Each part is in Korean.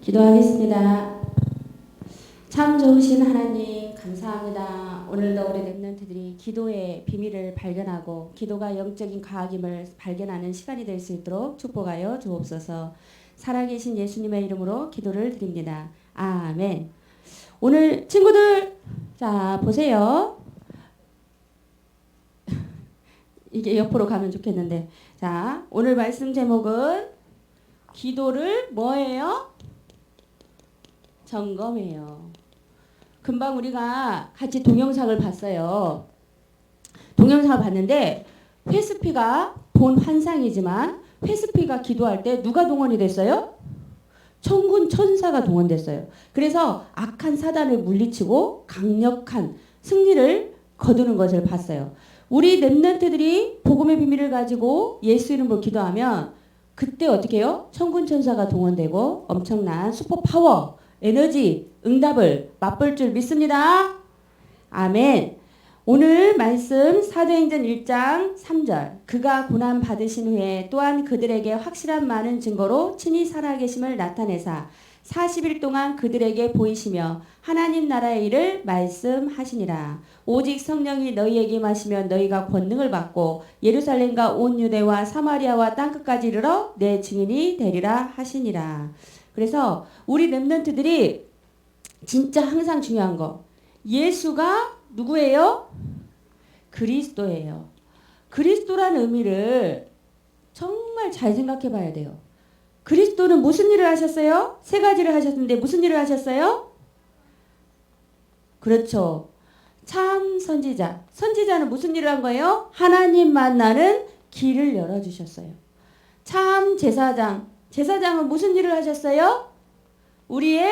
기도하겠습니다. 참 좋으신 하나님 감사합니다. 오늘도 우리 렘넌트들이 기도의 비밀을 발견하고 기도가 영적인 과학임을 발견하는 시간이 될 수 있도록 축복하여 주옵소서. 살아계신 예수님의 이름으로 기도를 드립니다. 아멘. 오늘 친구들 자 보세요. 이게 옆으로 가면 좋겠는데 자 오늘 말씀 제목은 기도를 뭐예요? 점검해요. 금방 우리가 같이 동영상을 봤어요. 동영상을 봤는데 회스피가 본 환상이지만 회스피가 기도할 때 누가 동원이 됐어요? 천군 천사가 동원됐어요. 그래서 악한 사단을 물리치고 강력한 승리를 거두는 것을 봤어요. 우리 렘넌트들이 복음의 비밀을 가지고 예수 이름으로 기도하면 그때 어떻게 해요? 천군 천사가 동원되고 엄청난 슈퍼 파워, 에너지, 응답을 맛볼 줄 믿습니다. 아멘. 오늘 말씀 사도행전 1장 3절 그가 고난 받으신 후에 또한 그들에게 확실한 많은 증거로 친히 살아계심을 나타내사 40일 동안 그들에게 보이시며 하나님 나라의 일을 말씀하시니라. 오직 성령이 너희에게 임하시면 너희가 권능을 받고 예루살렘과 온 유대와 사마리아와 땅끝까지 이르러 내 증인이 되리라 하시니라. 그래서 우리 렘넌트들이 진짜 항상 중요한 거 예수가 누구예요? 그리스도예요. 그리스도라는 의미를 정말 잘 생각해 봐야 돼요. 그리스도는 무슨 일을 하셨어요? 세 가지를 하셨는데 무슨 일을 하셨어요? 그렇죠. 참 선지자. 선지자는 무슨 일을 한 거예요? 하나님 만나는 길을 열어주셨어요. 참 제사장. 제사장은 무슨 일을 하셨어요? 우리의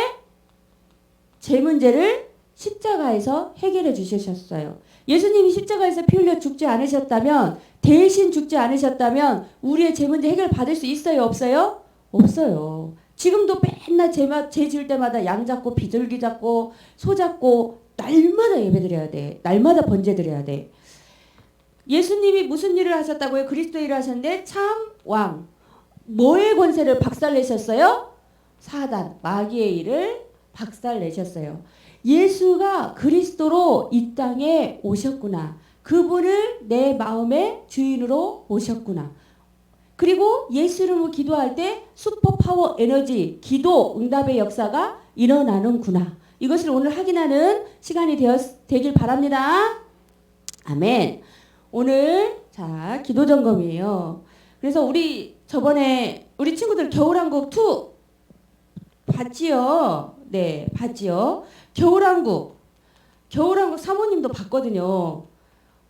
죄 문제를 십자가에서 해결해 주셨어요. 예수님이 십자가에서 피 흘려 죽지 않으셨다면 대신 죽지 않으셨다면 우리의 죄 문제 해결 받을 수 있어요? 없어요? 없어요. 지금도 맨날 죄 지을 때마다 양 잡고 비둘기 잡고 소 잡고 날마다 예배 드려야 돼. 날마다 번제 드려야 돼. 예수님이 무슨 일을 하셨다고요? 그리스도 일을 하셨는데 참 왕. 뭐의 권세를 박살내셨어요? 사단, 마귀의 일을 박살내셨어요. 예수가 그리스도로 이 땅에 오셨구나. 그분을 내 마음의 주인으로 모셨구나. 그리고 예수 이름으로 기도할 때 슈퍼파워 에너지, 기도, 응답의 역사가 일어나는구나. 이것을 오늘 확인하는 시간이 되길 바랍니다. 아멘. 오늘 자 기도 점검이에요. 그래서 우리 저번에 우리 친구들 겨울왕국 2 봤지요? 네, 봤지요. 겨울왕국 사모님도 봤거든요.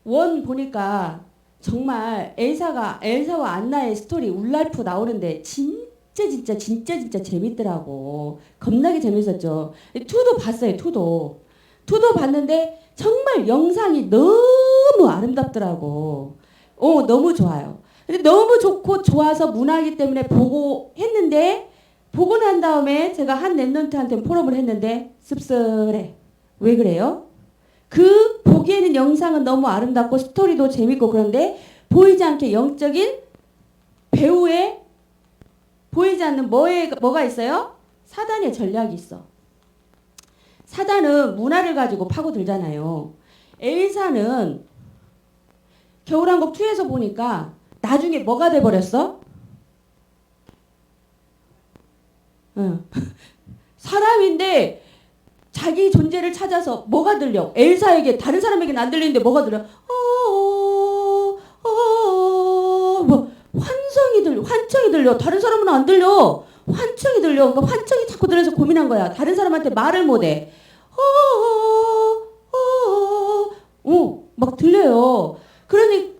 원 보니까 정말 엘사와 안나의 스토리 울라이프 나오는데 진짜 재밌더라고. 겁나게 재밌었죠. 2도 봤어요. 2도 봤는데 정말 영상이 너무 아름답더라고. 너무 좋아요. 근데 너무 좋고 좋아서 문화이기 때문에 보고 했는데 보고 난 다음에 제가 한 렘넌트한테 포럼을 했는데 씁쓸해. 왜 그래요? 그 보기에는 영상은 너무 아름답고 스토리도 재밌고 그런데 보이지 않게 영적인 배우의 보이지 않는 뭐가 있어요? 사단의 전략이 있어. 사단은 문화를 가지고 파고들잖아요. 엘사는 겨울왕국 2에서 보니까 나중에 뭐가 돼버렸어? 사람인데 자기 존재를 찾아서 뭐가 들려? 엘사에게 다른 사람에게는 안 들리는데 뭐가 들려? 뭐 환청이 들려. 다른 사람은 안 들려. 환청이 들려. 그러니까 환청이 자꾸 들려서 고민한 거야. 다른 사람한테 말을 못해. 막 들려요. 그러니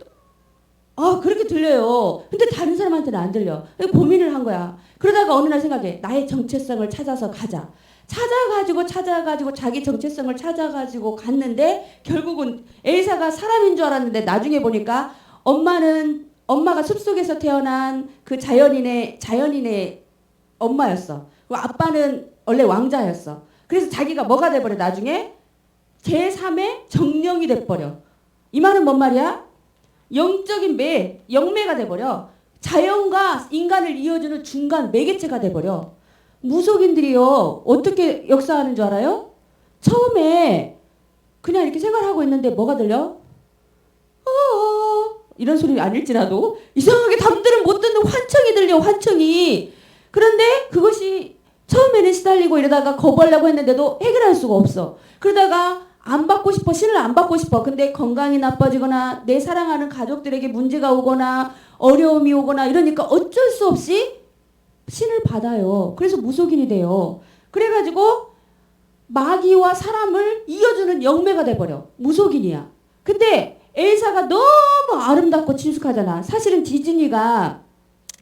그렇게 들려요. 근데 다른 사람한테는 안 들려. 고민을 한 거야. 그러다가 어느 날 생각해. 나의 정체성을 찾아서 가자. 찾아가지고 자기 정체성을 찾아가지고 갔는데 결국은 엘사가 사람인 줄 알았는데 나중에 보니까 엄마가 숲속에서 태어난 그 자연인의 엄마였어. 아빠는 원래 왕자였어. 그래서 자기가 뭐가 돼버려 나중에? 제3의 정령이 돼버려. 이 말은 뭔 말이야? 영적인 영매가 돼버려. 자연과 인간을 이어주는 중간 매개체가 돼버려. 무속인들이요. 어떻게 역사하는 줄 알아요? 처음에 그냥 이렇게 생활하고 있는데 뭐가 들려? 이런 소리 아닐지라도 이상하게 남들은 못 듣는 환청이 들려. 환청이. 그런데 그것이 처음에는 시달리고 이러다가 거부하려고 했는데도 해결할 수가 없어. 그러다가 안 받고 싶어. 신을 안 받고 싶어. 근데 건강이 나빠지거나 내 사랑하는 가족들에게 문제가 오거나 어려움이 오거나 이러니까 어쩔 수 없이 신을 받아요. 그래서 무속인이 돼요. 그래가지고 마귀와 사람을 이어주는 영매가 돼버려. 무속인이야. 근데 엘사가 너무 아름답고 친숙하잖아. 사실은 디즈니가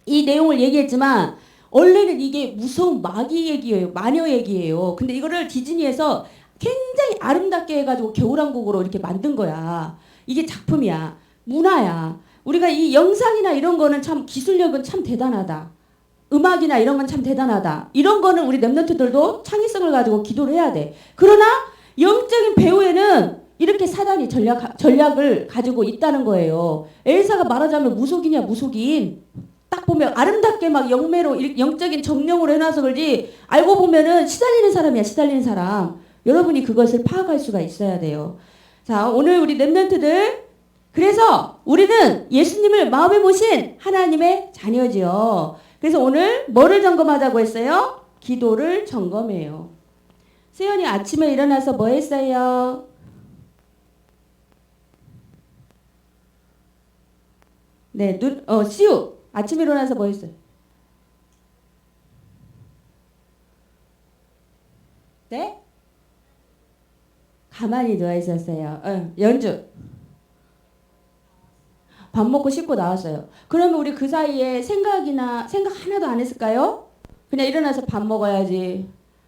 이 내용을 얘기했지만 원래는 이게 무서운 마귀 얘기예요. 마녀 얘기예요. 근데 이거를 디즈니에서 굉장히 아름답게 해가지고 겨울왕국으로 이렇게 만든 거야. 이게 작품이야. 문화야. 우리가 이 영상이나 이런 거는 참 기술력은 참 대단하다. 음악이나 이런 건 참 대단하다. 이런 거는 우리 랩런트들도 창의성을 가지고 기도를 해야 돼. 그러나 영적인 배후에는 이렇게 사단이 전략을 가지고 있다는 거예요. 엘사가 말하자면 무속인이야, 무속인. 딱 보면 아름답게 막 영매로 영적인 정령으로 해놔서 그러지 알고 보면은 시달리는 사람이야, 시달리는 사람. 여러분이 그것을 파악할 수가 있어야 돼요. 자, 오늘 우리 랩런트들 그래서 우리는 예수님을 마음에 모신 하나님의 자녀지요. 그래서 오늘 뭐를 점검하자고 했어요? 기도를 점검해요. 세연이 아침에 일어나서 뭐 했어요? 네, 시우. 아침에 일어나서 뭐 했어요? 네? 가만히 누워 있었어요. 연주. 밥 먹고 씻고 나왔어요. 그러면 우리 그 사이에 생각 하나도 안 했을까요? 그냥 일어나서 밥 먹어야지.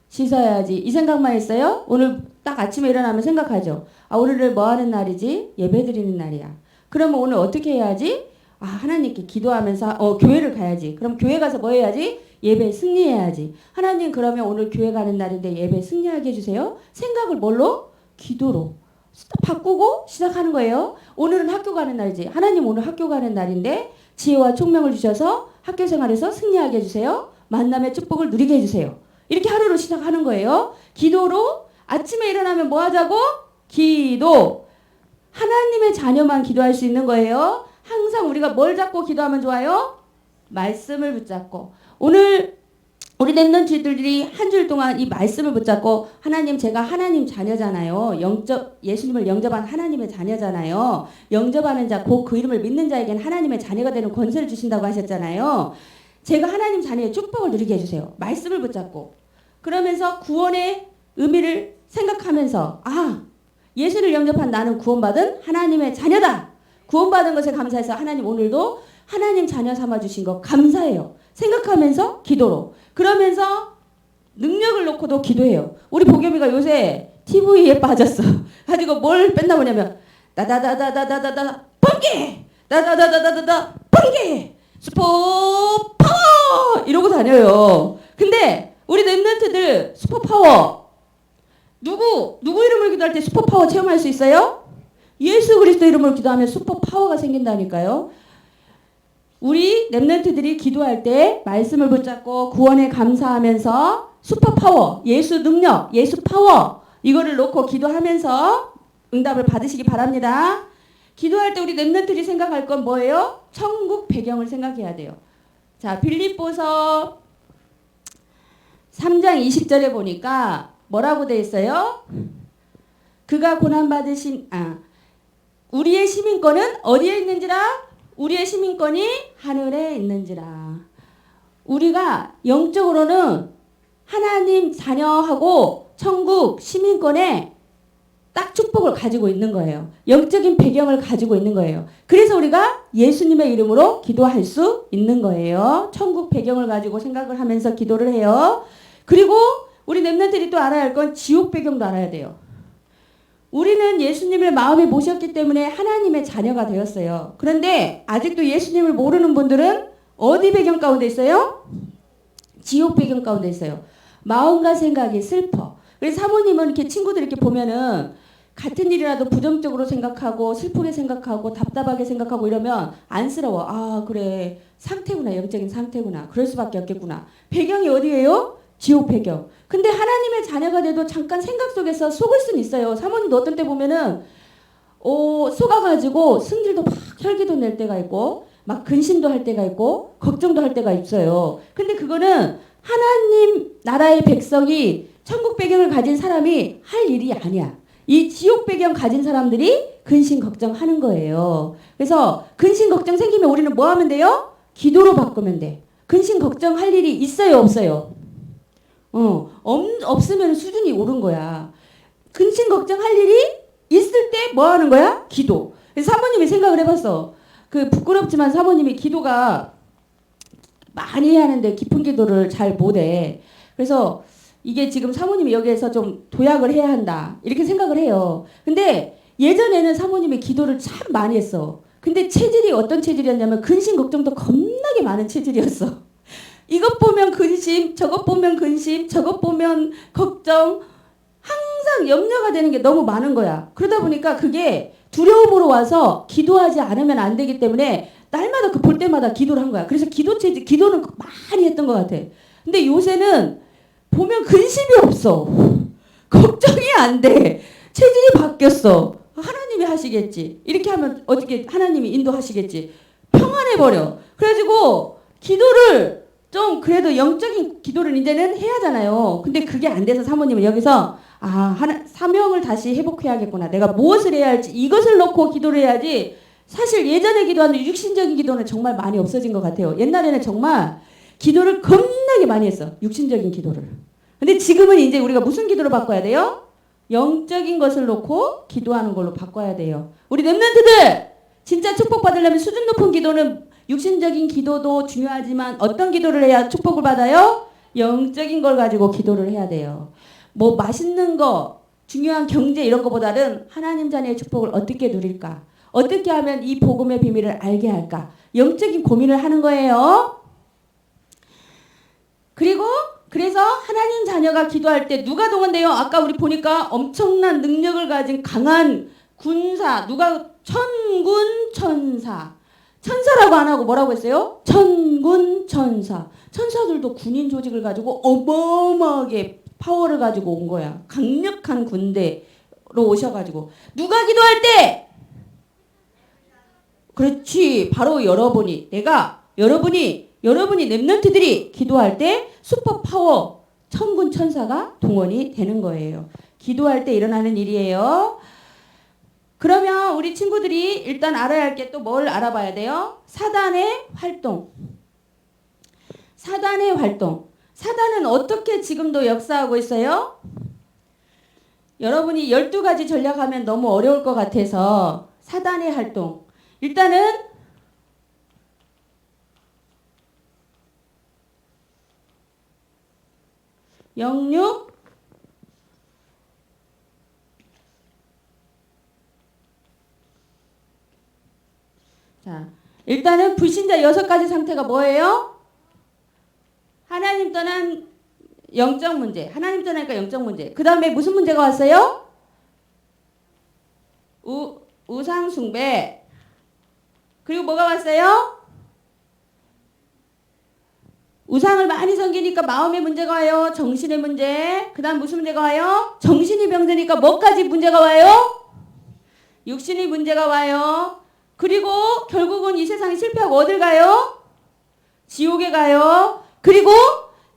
씻어야지. 이 생각만 했어요? 오늘 딱 아침에 일어나면 생각하죠. 아, 오늘은 뭐 하는 날이지? 예배 드리는 날이야. 그러면 오늘 어떻게 해야지? 아, 하나님께 기도하면서 교회를 가야지. 그럼 교회 가서 뭐 해야지? 예배 승리해야지. 하나님 그러면 오늘 교회 가는 날인데 예배 승리하게 해주세요. 생각을 뭘로? 기도로. 바꾸고 시작하는 거예요. 오늘은 학교 가는 날이지. 하나님 오늘 학교 가는 날인데 지혜와 총명을 주셔서 학교 생활에서 승리하게 해주세요. 만남의 축복을 누리게 해주세요. 이렇게 하루를 시작하는 거예요. 기도로 아침에 일어나면 뭐 하자고? 기도. 하나님의 자녀만 기도할 수 있는 거예요. 항상 우리가 뭘 잡고 기도하면 좋아요? 말씀을 붙잡고. 오늘 우리 랩런트들이 한 줄 동안 이 말씀을 붙잡고 하나님 제가 하나님 자녀잖아요. 예수님을 영접한 하나님의 자녀잖아요. 영접하는 자, 곧 그 이름을 믿는 자에게는 하나님의 자녀가 되는 권세를 주신다고 하셨잖아요. 제가 하나님 자녀의 축복을 누리게 해주세요. 말씀을 붙잡고. 그러면서 구원의 의미를 생각하면서 예수를 영접한 나는 구원받은 하나님의 자녀다. 구원받은 것에 감사해서 하나님 오늘도 하나님 자녀 삼아주신 거 감사해요. 생각하면서 기도로. 그러면서 능력을 놓고도 기도해요. 우리 보겸이가 요새 TV에 빠졌어. 가지고 뭘 뺀다 보냐면 다다다다다다다다 번개! 다다다다다다다 번개! 슈퍼 파워! 이러고 다녀요. 근데 우리 랩런트들 슈퍼 파워 누구 이름을 기도할 때 슈퍼 파워 체험할 수 있어요? 예수 그리스도 이름으로 기도하면 슈퍼 파워가 생긴다니까요. 우리 랩런트들이 기도할 때 말씀을 붙잡고 구원에 감사하면서 슈퍼 파워, 예수 능력, 예수 파워 이거를 놓고 기도하면서 응답을 받으시기 바랍니다. 기도할 때 우리 랩런트들이 생각할 건 뭐예요? 천국 배경을 생각해야 돼요. 자, 빌립보서 3장 20절에 보니까 뭐라고 돼 있어요? 그가 고난받으신 우리의 시민권은 어디에 있는지라? 우리의 시민권이 하늘에 있는지라. 우리가 영적으로는 하나님 자녀하고 천국 시민권에 딱 축복을 가지고 있는 거예요. 영적인 배경을 가지고 있는 거예요. 그래서 우리가 예수님의 이름으로 기도할 수 있는 거예요. 천국 배경을 가지고 생각을 하면서 기도를 해요. 그리고 우리 랩런트들이 또 알아야 할 건 지옥 배경도 알아야 돼요. 우리는 예수님을 마음에 모셨기 때문에 하나님의 자녀가 되었어요. 그런데 아직도 예수님을 모르는 분들은 어디 배경 가운데 있어요? 지옥 배경 가운데 있어요. 마음과 생각이 슬퍼. 그래서 사모님은 이렇게 친구들 이렇게 보면은 같은 일이라도 부정적으로 생각하고 슬프게 생각하고 답답하게 생각하고 이러면 안쓰러워. 그래 상태구나. 영적인 상태구나. 그럴 수밖에 없겠구나. 배경이 어디예요? 지옥 배경. 근데 하나님의 자녀가 돼도 잠깐 생각 속에서 속을 수는 있어요. 사모님도 어떤 때 보면은 속아가지고 승질도 막 혈기도 낼 때가 있고 막 근심도 할 때가 있고 걱정도 할 때가 있어요. 근데 그거는 하나님 나라의 백성이 천국 배경을 가진 사람이 할 일이 아니야. 이 지옥 배경 가진 사람들이 근심 걱정하는 거예요. 그래서 근심 걱정 생기면 우리는 뭐 하면 돼요? 기도로 바꾸면 돼. 근심 걱정할 일이 있어요, 없어요? 없으면 수준이 오른 거야. 근심 걱정할 일이 있을 때 뭐 하는 거야? 기도. 그래서 사모님이 생각을 해봤어. 그 부끄럽지만 사모님이 기도가 많이 해야 하는데 깊은 기도를 잘 못해. 그래서 이게 지금 사모님이 여기에서 좀 도약을 해야 한다. 이렇게 생각을 해요. 근데 예전에는 사모님이 기도를 참 많이 했어. 근데 체질이 어떤 체질이었냐면 근심 걱정도 겁나게 많은 체질이었어. 이것 보면 근심, 저것 보면 근심, 저것 보면 걱정. 항상 염려가 되는 게 너무 많은 거야. 그러다 보니까 그게 두려움으로 와서 기도하지 않으면 안 되기 때문에 날마다 그 볼 때마다 기도를 한 거야. 그래서 기도는 많이 했던 것 같아. 근데 요새는 보면 근심이 없어. 걱정이 안 돼. 체질이 바뀌었어. 하나님이 하시겠지. 이렇게 하면 어떻게 하나님이 인도하시겠지. 평안해버려. 그래가지고 기도를 좀 그래도 영적인 기도를 이제는 해야 하잖아요. 근데 그게 안 돼서 사모님은 여기서 사명을 다시 회복해야겠구나. 내가 무엇을 해야 할지 이것을 놓고 기도를 해야지. 사실 예전에 기도하는 육신적인 기도는 정말 많이 없어진 것 같아요. 옛날에는 정말 기도를 겁나게 많이 했어. 육신적인 기도를. 근데 지금은 이제 우리가 무슨 기도를 바꿔야 돼요? 영적인 것을 놓고 기도하는 걸로 바꿔야 돼요. 우리 렘넌트들 진짜 축복받으려면 수준 높은 기도는 육신적인 기도도 중요하지만 어떤 기도를 해야 축복을 받아요? 영적인 걸 가지고 기도를 해야 돼요. 뭐 맛있는 거, 중요한 경제 이런 거보다는 하나님 자녀의 축복을 어떻게 누릴까? 어떻게 하면 이 복음의 비밀을 알게 할까? 영적인 고민을 하는 거예요. 그래서 하나님 자녀가 기도할 때 누가 동원돼요? 아까 우리 보니까 엄청난 능력을 가진 강한 군사, 천군 천사. 천사라고 안 하고 뭐라고 했어요? 천군 천사. 천사들도 군인 조직을 가지고 어마어마하게 파워를 가지고 온 거야. 강력한 군대로 오셔가지고. 누가 기도할 때? 그렇지. 바로 여러분이 렘넌트들이 기도할 때 슈퍼 파워 천군 천사가 동원이 되는 거예요. 기도할 때 일어나는 일이에요. 그러면 우리 친구들이 일단 알아야 할 게 또 뭘 알아봐야 돼요? 사단의 활동. 사단은 어떻게 지금도 역사하고 있어요? 여러분이 12가지 전략하면 너무 어려울 것 같아서 사단의 활동. 일단은 영육, 일단은 불신자 6가지 상태가 뭐예요? 하나님 떠난 영적 문제. 하나님 떠나니까 영적 문제. 그 다음에 무슨 문제가 왔어요? 우상 숭배. 그리고 뭐가 왔어요? 우상을 많이 섬기니까 마음의 문제가 와요. 정신의 문제. 그 다음 무슨 문제가 와요? 정신이 병드니까 뭐까지 문제가 와요? 육신의 문제가 와요. 그리고 결국은 이 세상이 실패하고 어딜 가요? 지옥에 가요. 그리고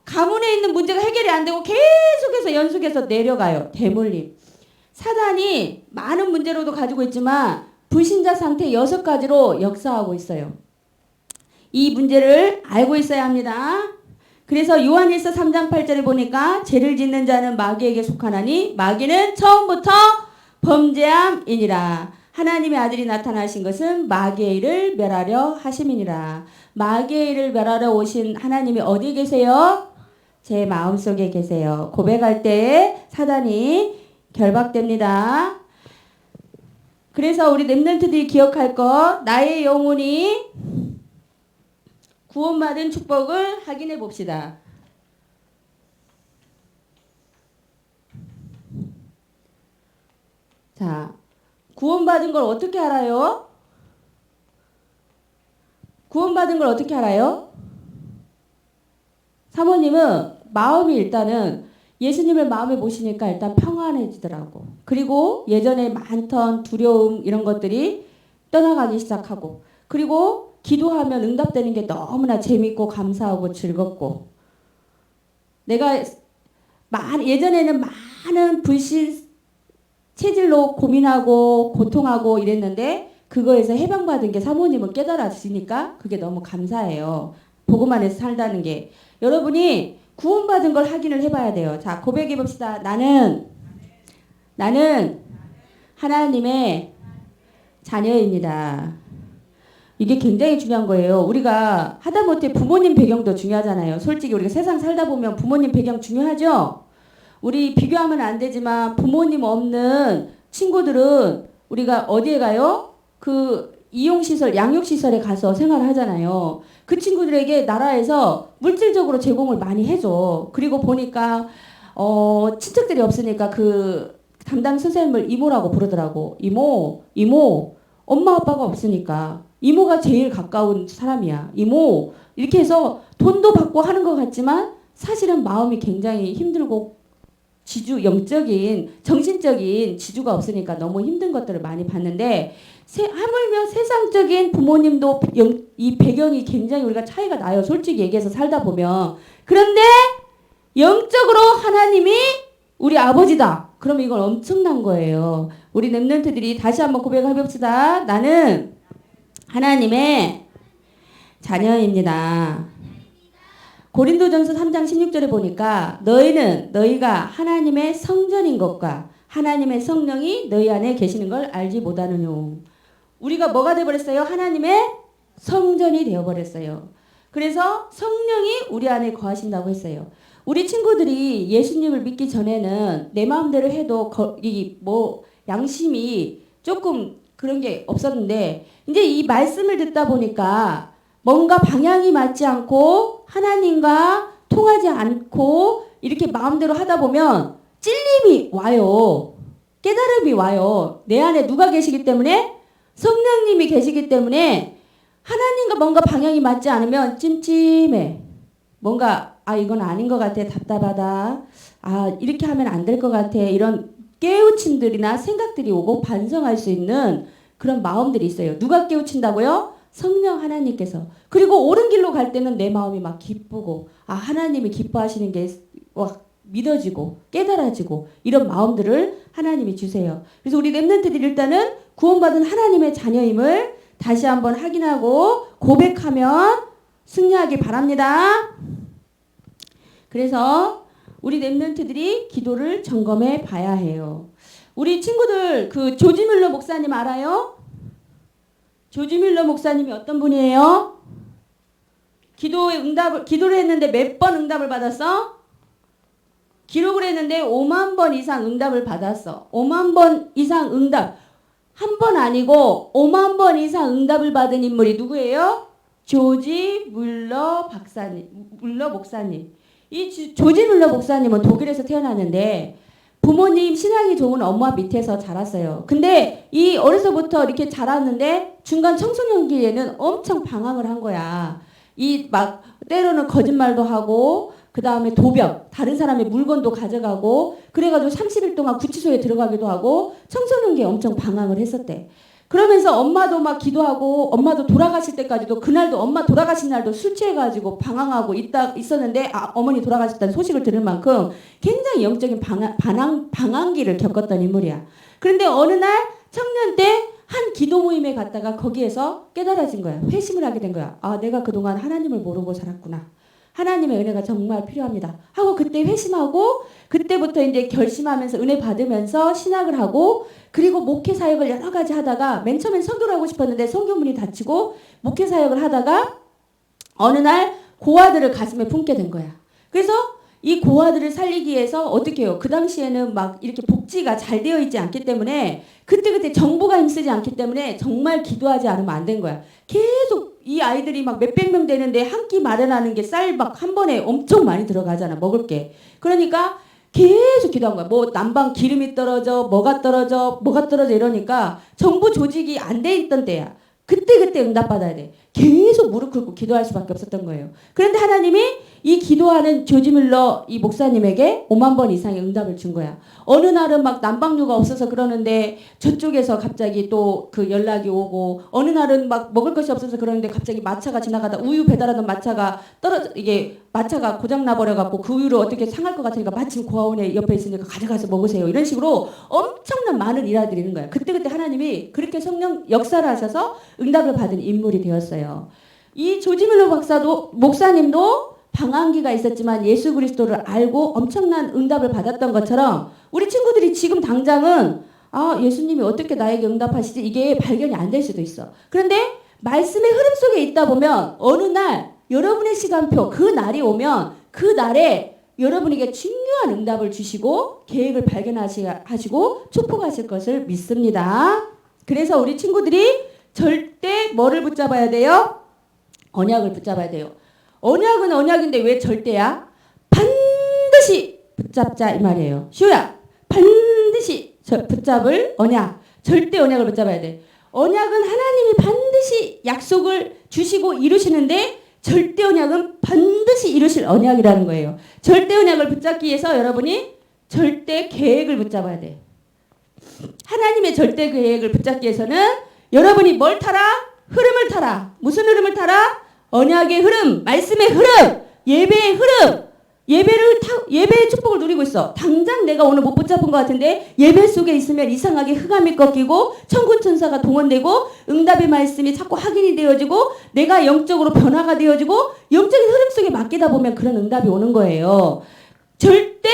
가문에 있는 문제가 해결이 안 되고 계속해서 연속해서 내려가요. 대물림. 사단이 많은 문제로도 가지고 있지만 불신자 상태 6가지로 역사하고 있어요. 이 문제를 알고 있어야 합니다. 그래서 요한일서 3장 8절에 보니까 죄를 짓는 자는 마귀에게 속하나니 마귀는 처음부터 범죄함이니라. 하나님의 아들이 나타나신 것은 마귀의 일을 멸하려 하심이니라. 마귀의 일을 멸하러 오신 하나님이 어디 계세요? 제 마음속에 계세요. 고백할 때 사단이 결박됩니다. 그래서 우리 렘넌트들이 기억할 것, 나의 영혼이 구원받은 축복을 확인해 봅시다. 자, 구원받은 걸 어떻게 알아요? 사모님은 마음이 일단은 예수님을 마음에 모시니까 일단 평안해지더라고. 그리고 예전에 많던 두려움 이런 것들이 떠나가기 시작하고, 그리고 기도하면 응답되는 게 너무나 재밌고 감사하고 즐겁고, 내가 예전에는 많은 불신 체질로 고민하고 고통하고 이랬는데 그거에서 해방받은 게 사모님은 깨달아지니까 그게 너무 감사해요. 복음 안에서 살다는 게. 여러분이 구원받은 걸 확인을 해봐야 돼요. 자, 고백해 봅시다. 나는 하나님의 자녀입니다. 이게 굉장히 중요한 거예요. 우리가 하다못해 부모님 배경도 중요하잖아요. 솔직히 우리가 세상 살다 보면 부모님 배경 중요하죠? 우리 비교하면 안 되지만 부모님 없는 친구들은 우리가 어디에 가요? 그 이용시설, 양육시설에 가서 생활을 하잖아요. 그 친구들에게 나라에서 물질적으로 제공을 많이 해줘. 그리고 보니까 친척들이 없으니까 그 담당 선생님을 이모라고 부르더라고. 이모, 엄마 아빠가 없으니까 이모가 제일 가까운 사람이야. 이모, 이렇게 해서 돈도 받고 하는 것 같지만 사실은 마음이 굉장히 힘들고 영적인, 정신적인 지주가 없으니까 너무 힘든 것들을 많이 봤는데, 하물며 세상적인 부모님도 이 배경이 굉장히 우리가 차이가 나요. 솔직히 얘기해서 살다 보면. 그런데 영적으로 하나님이 우리 아버지다. 그러면 이건 엄청난 거예요. 우리 렘넌트들이 다시 한번 고백해봅시다. 나는 하나님의 자녀입니다. 고린도전서 3장 16절에 보니까 너희가 하나님의 성전인 것과 하나님의 성령이 너희 안에 계시는 걸 알지 못하느뇨. 우리가 뭐가 되어버렸어요? 하나님의 성전이 되어버렸어요. 그래서 성령이 우리 안에 거하신다고 했어요. 우리 친구들이 예수님을 믿기 전에는 내 마음대로 해도 양심이 조금 그런 게 없었는데, 이제 이 말씀을 듣다 보니까 뭔가 방향이 맞지 않고 하나님과 통하지 않고 이렇게 마음대로 하다 보면 찔림이 와요. 깨달음이 와요. 내 안에 누가 계시기 때문에? 성령님이 계시기 때문에 하나님과 뭔가 방향이 맞지 않으면 찜찜해. 뭔가 이건 아닌 것 같아. 답답하다. 이렇게 하면 안 될 것 같아. 이런 깨우침들이나 생각들이 오고 반성할 수 있는 그런 마음들이 있어요. 누가 깨우친다고요? 성령 하나님께서. 그리고 옳은 길로 갈 때는 내 마음이 막 기쁘고 하나님이 기뻐하시는 게 믿어지고 깨달아지고 이런 마음들을 하나님이 주세요. 그래서 우리 렘넌트들이 일단은 구원받은 하나님의 자녀임을 다시 한번 확인하고 고백하면 승리하길 바랍니다. 그래서 우리 렘넌트들이 기도를 점검해 봐야 해요. 우리 친구들 그 조지 뮬러 목사님 알아요? 조지 뮬러 목사님이 어떤 분이에요? 기도를 했는데 몇 번 응답을 받았어? 기록을 했는데 5만 번 이상 응답을 받았어. 5만 번 이상 응답. 한 번 아니고 5만 번 이상 응답을 받은 인물이 누구예요? 조지 뮬러 목사님. 이 조지 뮬러 목사님은 독일에서 태어났는데 부모님 신앙이 좋은 엄마 밑에서 자랐어요. 근데 이 어려서부터 이렇게 자랐는데 중간 청소년기에는 엄청 방황을 한 거야. 때로는 거짓말도 하고 그 다음에 도벽, 다른 사람의 물건도 가져가고 그래가지고 30일 동안 구치소에 들어가기도 하고 청소년기에 엄청 방황을 했었대. 그러면서 엄마도 막 기도하고 엄마도 돌아가실 때까지도 그날도 엄마 돌아가신 날도 술 취해가지고 방황하고 있었는데 어머니 돌아가셨다는 소식을 들을 만큼 굉장히 영적인 방황기를 겪었던 인물이야. 그런데 어느 날 청년 때 한 기도 모임에 갔다가 거기에서 깨달아진 거야. 회심을 하게 된 거야. 내가 그동안 하나님을 모르고 살았구나. 하나님의 은혜가 정말 필요합니다. 하고 그때 회심하고 그때부터 이제 결심하면서 은혜 받으면서 신학을 하고 그리고 목회 사역을 여러 가지 하다가 맨 처음엔 선교를 하고 싶었는데 선교문이 닫히고 목회 사역을 하다가 어느 날 고아들을 가슴에 품게 된 거야. 그래서 이 고아들을 살리기 위해서 어떻게 해요? 그 당시에는 막 이렇게 복지가 잘 되어 있지 않기 때문에 그때 정부가 힘쓰지 않기 때문에 정말 기도하지 않으면 안 된 거야. 계속 이 아이들이 막 몇백 명 되는데 한 끼 마련하는 게 쌀 막 한 번에 엄청 많이 들어가잖아. 먹을 게. 그러니까 계속 기도한 거야. 난방 기름이 떨어져, 뭐가 떨어져 이러니까 정부 조직이 안 돼 있던 때야. 그때그때 응답받아야 돼. 계속 무릎 꿇고 기도할 수밖에 없었던 거예요. 그런데 하나님이 이 기도하는 조지 밀러 이 목사님에게 5만 번 이상의 응답을 준 거야. 어느 날은 막 난방류가 없어서 그러는데 저쪽에서 갑자기 또 그 연락이 오고, 어느 날은 막 먹을 것이 없어서 그러는데 갑자기 마차가 지나가다 우유 배달하던 마차가 이게 마차가 고장 나버려갖고 그 우유를 어떻게 상할 것 같으니까 마침 고아원에 옆에 있으니까 가져가서 먹으세요. 이런 식으로 엄청난 많은 일화들이 있는 거야. 그때 하나님이 그렇게 성령 역사를 하셔서 응답을 받은 인물이 되었어요. 이 조지 밀러 목사님도 방황기가 있었지만 예수 그리스도를 알고 엄청난 응답을 받았던 것처럼 우리 친구들이 지금 당장은 예수님이 어떻게 나에게 응답하시지? 이게 발견이 안 될 수도 있어. 그런데 말씀의 흐름 속에 있다 보면 어느 날 여러분의 시간표, 그 날이 오면 그 날에 여러분에게 중요한 응답을 주시고 계획을 발견하시고 축복하실 것을 믿습니다. 그래서 우리 친구들이 절대 뭐를 붙잡아야 돼요? 언약을 붙잡아야 돼요. 언약은 언약인데 왜 절대야? 반드시 붙잡자 이 말이에요. 슈야, 반드시 붙잡을 언약, 절대 언약을 붙잡아야 돼. 언약은 하나님이 반드시 약속을 주시고 이루시는데 절대 언약은 반드시 이루실 언약이라는 거예요. 절대 언약을 붙잡기 위해서 여러분이 절대 계획을 붙잡아야 돼. 하나님의 절대 계획을 붙잡기 위해서는 여러분이 뭘 타라? 흐름을 타라. 무슨 흐름을 타라? 언약의 흐름, 말씀의 흐름, 예배의 흐름. 예배의 축복을 누리고 있어. 당장 내가 오늘 못 붙잡은 것 같은데 예배 속에 있으면 이상하게 흑암이 꺾이고 천군 천사가 동원되고 응답의 말씀이 자꾸 확인이 되어지고 내가 영적으로 변화가 되어지고 영적인 흐름 속에 맡기다 보면 그런 응답이 오는 거예요. 절대.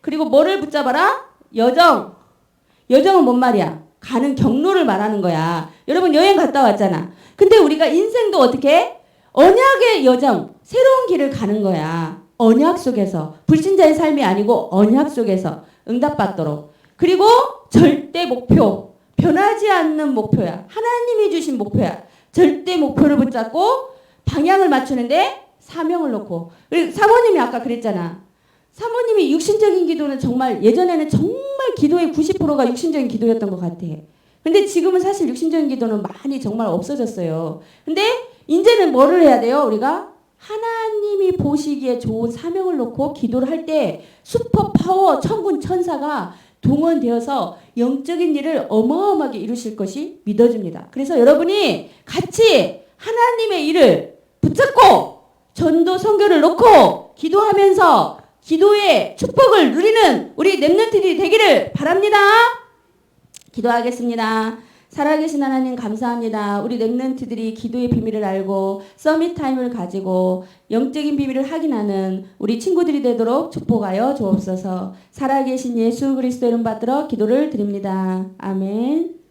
그리고 뭐를 붙잡아라? 여정은 뭔 말이야? 가는 경로를 말하는 거야. 여러분 여행 갔다 왔잖아. 근데 우리가 인생도 어떻게? 언약의 여정, 새로운 길을 가는 거야. 언약 속에서. 불신자의 삶이 아니고 언약 속에서 응답받도록. 그리고 절대 목표. 변하지 않는 목표야. 하나님이 주신 목표야. 절대 목표를 붙잡고 방향을 맞추는데 사명을 놓고. 사모님이 아까 그랬잖아. 사모님이 육신적인 기도는 정말 예전에는 정말 기도의 90%가 육신적인 기도였던 것 같아. 근데 지금은 사실 육신적인 기도는 많이 정말 없어졌어요. 근데 이제는 뭐를 해야 돼요? 우리가 하나님이 보시기에 좋은 사명을 놓고 기도를 할 때 슈퍼 파워 천군 천사가 동원되어서 영적인 일을 어마어마하게 이루실 것이 믿어집니다. 그래서 여러분이 같이 하나님의 일을 붙잡고 전도 선교를 놓고 기도하면서 기도의 축복을 누리는 우리 렘넌트들이 되기를 바랍니다. 기도하겠습니다. 살아계신 하나님 감사합니다. 우리 렘넌트들이 기도의 비밀을 알고 서밋 타임을 가지고 영적인 비밀을 확인하는 우리 친구들이 되도록 축복하여 주옵소서. 살아계신 예수 그리스도 이름 받들어 기도를 드립니다. 아멘.